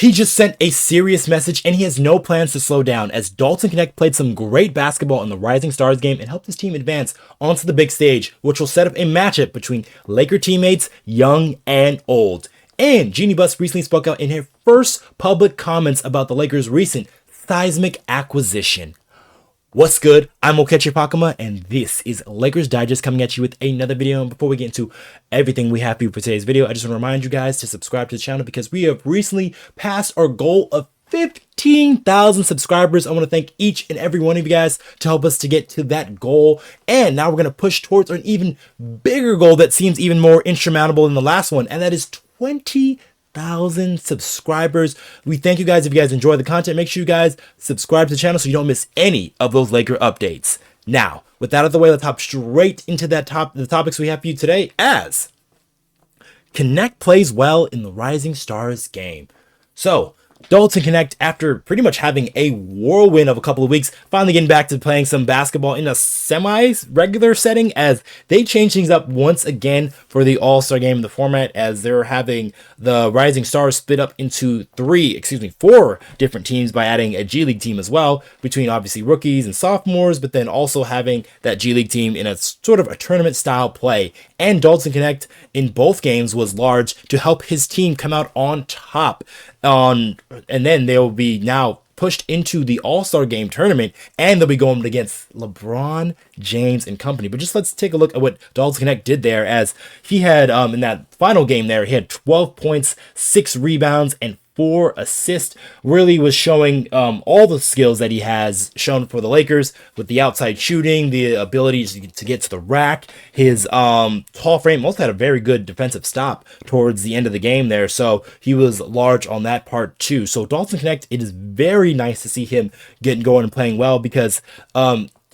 He just sent a serious message, and he has no plans to slow down, as Dalton Knecht played some great basketball in the Rising Stars game and helped his team advance onto the big stage, which will set up a matchup between Laker teammates, young and old. And Jeanie Buss recently spoke out in her first public comments about the Lakers' recent seismic acquisition. What's good? I'm Okechi Apakama, and this is Lakers Digest coming at you with another video. And before we get into everything we have for you for today's video, I just want to remind you guys to subscribe to the channel because we have recently passed our goal of 15,000 subscribers. I want to thank each and every one of you guys to help us to get to that goal. And now we're going to push towards an even bigger goal that seems even more insurmountable than the last one, and that is 20,000 subscribers. We thank you guys. If you guys enjoy the content, make sure you guys subscribe to the channel so you don't miss any of those Laker updates. Now, with that out of the way, let's hop straight into the topics we have for you today, as Knecht plays well in the Rising Stars game. So, Dalton Knecht, after pretty much having a whirlwind of a couple of weeks, finally getting back to playing some basketball in a semi-regular setting, as they changed things up once again for the All-Star game, the format, as they're having the Rising Stars split up into four different teams by adding a G League team as well, between obviously rookies and sophomores, but then also having that G League team in a sort of a tournament style play. And Dalton Knecht in both games was large to help his team come out on top. And then they'll be now pushed into the All-Star game tournament, and they'll be going against LeBron James and company. But just let's take a look at what Dalton Knecht did there, as he had in that final game there, he had 12 points, 6 rebounds, and 4 assists. Really was showing all the skills that he has shown for the Lakers, with the outside shooting, the ability to get to the rack, his tall frame. Also had a very good defensive stop towards the end of the game there, so he was large on that part too. So Dalton Knecht, it is very nice to see him getting going and playing well, because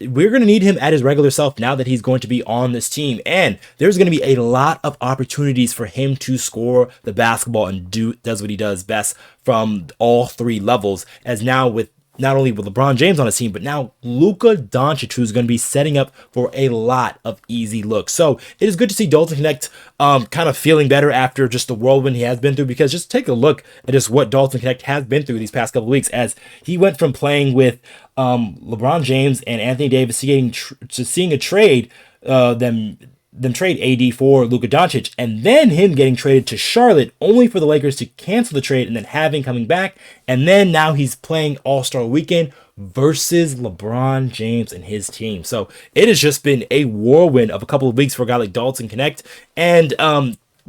we're going to need him at his regular self now that he's going to be on this team. And there's going to be a lot of opportunities for him to score the basketball and does what he does best from all 3 levels, as now with not only with LeBron James on his team, but now Luka Doncic, who's going to be setting up for a lot of easy looks. So it is good to see Dalton Knecht kind of feeling better after just the whirlwind he has been through, because just take a look at just what Dalton Knecht has been through these past couple of weeks, as he went from playing with LeBron James and Anthony Davis to seeing a trade, them trade AD for Luka Doncic, and then him getting traded to Charlotte, only for the Lakers to cancel the trade and then having coming back. And then now he's playing All-Star Weekend versus LeBron James and his team. So it has just been a whirlwind of a couple of weeks for a guy like Dalton Knecht. And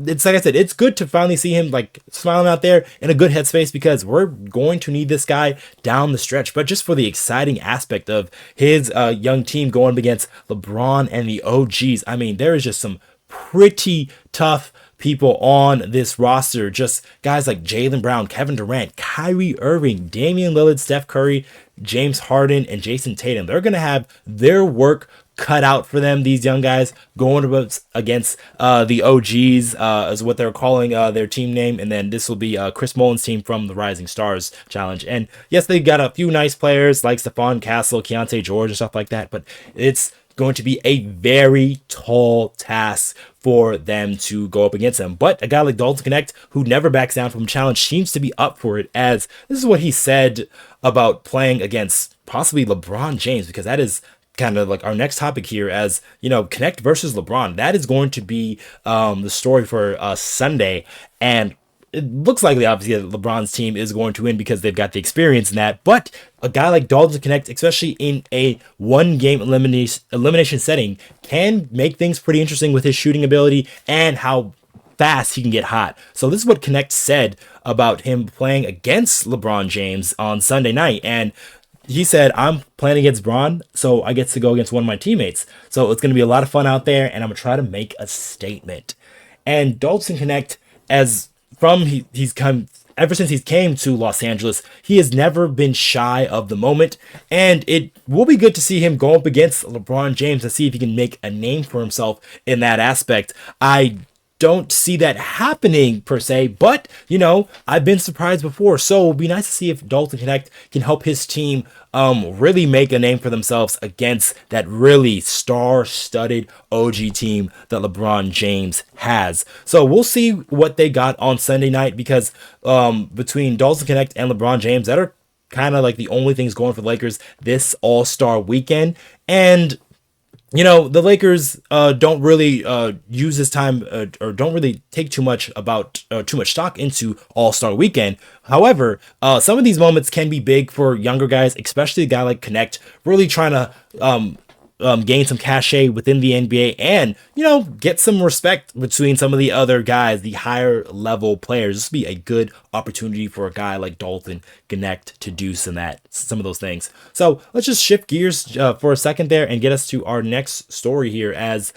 it's like I said, it's good to finally see him like smiling out there in a good headspace, because we're going to need this guy down the stretch. But just for the exciting aspect of his young team going up against LeBron and the OGs, I mean, there is just some pretty tough people on this roster. Just guys like Jaylen Brown, Kevin Durant, Kyrie Irving, Damian Lillard, Steph Curry, James Harden, and Jason Tatum. They're going to have their work cut out for them, these young guys, going against the OGs, is what they're calling their team name. And then this will be Chris Mullin's team from the Rising Stars Challenge. And yes, they got a few nice players like Stephon Castle, Keontae George, and stuff like that, but it's going to be a very tall task for them to go up against them. But a guy like Dalton Knecht, who never backs down from a challenge, seems to be up for it, as this is what he said about playing against possibly LeBron James, because that is kind of like our next topic here, as you know, Knecht versus LeBron. That is going to be the story for Sunday, and it looks likely, obviously, that LeBron's team is going to win because they've got the experience in that. But a guy like Dalton Knecht, especially in a one-game elimination setting, can make things pretty interesting with his shooting ability and how fast he can get hot. So this is what Knecht said about him playing against LeBron James on Sunday night, and he said, I'm playing against Bron, so I get to go against one of my teammates. So it's going to be a lot of fun out there, and I'm going to try to make a statement. And Dalton Knecht, he's come ever since he came to Los Angeles, he has never been shy of the moment. And it will be good to see him go up against LeBron James and see if he can make a name for himself in that aspect. I don't see that happening per se, but I've been surprised before, so it'll be nice to see if Dalton Knecht can help his team really make a name for themselves against that really star-studded OG team that LeBron James has. So we'll see what they got on Sunday night, because between Dalton Knecht and LeBron James, that are kind of like the only things going for the Lakers this All-Star weekend. And the Lakers don't really use this time or don't really take too much stock into All-Star Weekend. However, some of these moments can be big for younger guys, especially a guy like Knecht, really trying to gain some cachet within the NBA and, get some respect between some of the other guys, the higher level players. This would be a good opportunity for a guy like Dalton Knecht to do some of those things. So let's just shift gears for a second there and get us to our next story here, as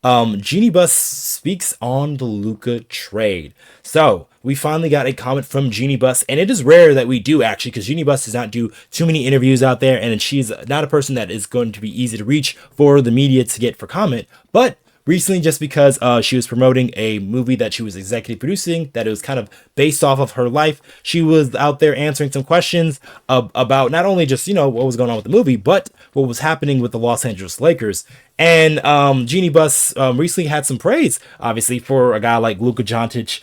Jeanie Buss speaks on the Luka trade. So we finally got a comment from Jeanie Buss, and it is rare that we do, actually, because Jeanie Buss does not do too many interviews out there, and she's not a person that is going to be easy to reach for the media to get for comment. But recently, just because she was promoting a movie that she was executive producing, that it was kind of based off of her life, she was out there answering some questions about not only just, what was going on with the movie, but what was happening with the Los Angeles Lakers. And Jeanie Buss recently had some praise, obviously, for a guy like Luka Doncic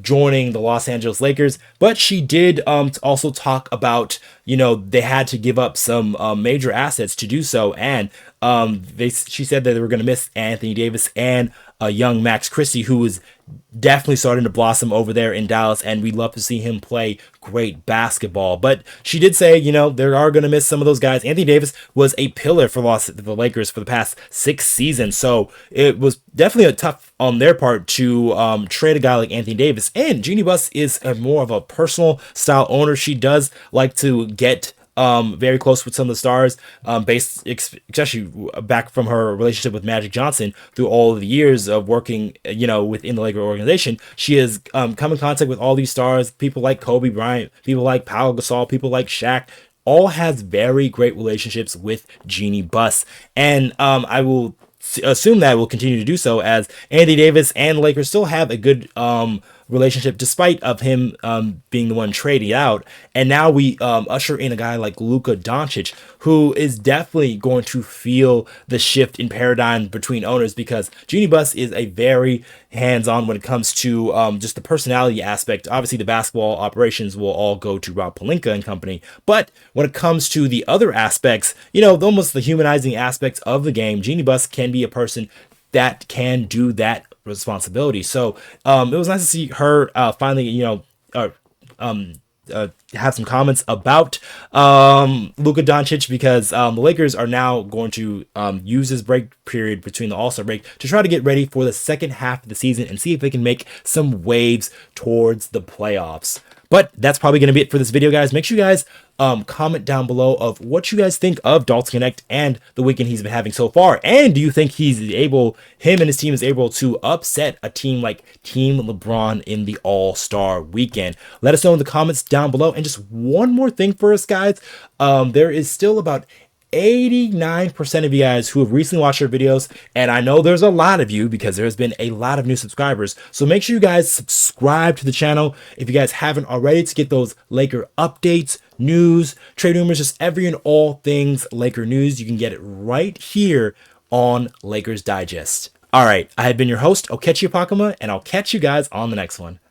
joining the Los Angeles Lakers. But she did also talk about, they had to give up some major assets to do so. And she said that they were going to miss Anthony Davis and young Max Christie, who was definitely starting to blossom over there in Dallas, and we'd love to see him play great basketball. But she did say, they are going to miss some of those guys. Anthony Davis was a pillar for the Lakers for the past 6 seasons, so it was definitely a tough on their part to trade a guy like Anthony Davis. And Jeanie Buss is more of a personal style owner. She does like to get very close with some of the stars, based especially back from her relationship with Magic Johnson through all of the years of working, within the Lakers organization. She has come in contact with all these stars, people like Kobe Bryant, people like Pau Gasol, people like Shaq. All has very great relationships with Jeanie Buss, and I will assume that will continue to do so, as Anthony Davis and the Lakers still have a good relationship despite of him being the one trading out. And now we usher in a guy like Luka Doncic, who is definitely going to feel the shift in paradigm between owners, because Jeanie Buss is a very hands-on when it comes to just the personality aspect. Obviously, the basketball operations will all go to Rob Pelinka and company, but when it comes to the other aspects, almost the humanizing aspects of the game, Jeanie Buss can be a person that can do that responsibility. So it was nice to see her finally, have some comments about Luka Doncic, because the Lakers are now going to use this break period between the All-Star break to try to get ready for the second half of the season and see if they can make some waves towards the playoffs. But that's probably going to be it for this video, guys. Make sure you guys comment down below of what you guys think of Dalton Knecht and the weekend he's been having so far. And do you think him and his team is able to upset a team like Team LeBron in the All-Star weekend? Let us know in the comments down below. And just one more thing for us, guys. There is still about 89% of you guys who have recently watched our videos, and I know there's a lot of you because there's been a lot of new subscribers. So make sure you guys subscribe to the channel if you guys haven't already, to get those Laker updates, news, trade rumors, just every and all things Laker news. You can get it right here on Lakers Digest. All right, I have been your host, Okechi Apakama, and I'll catch you guys on the next one.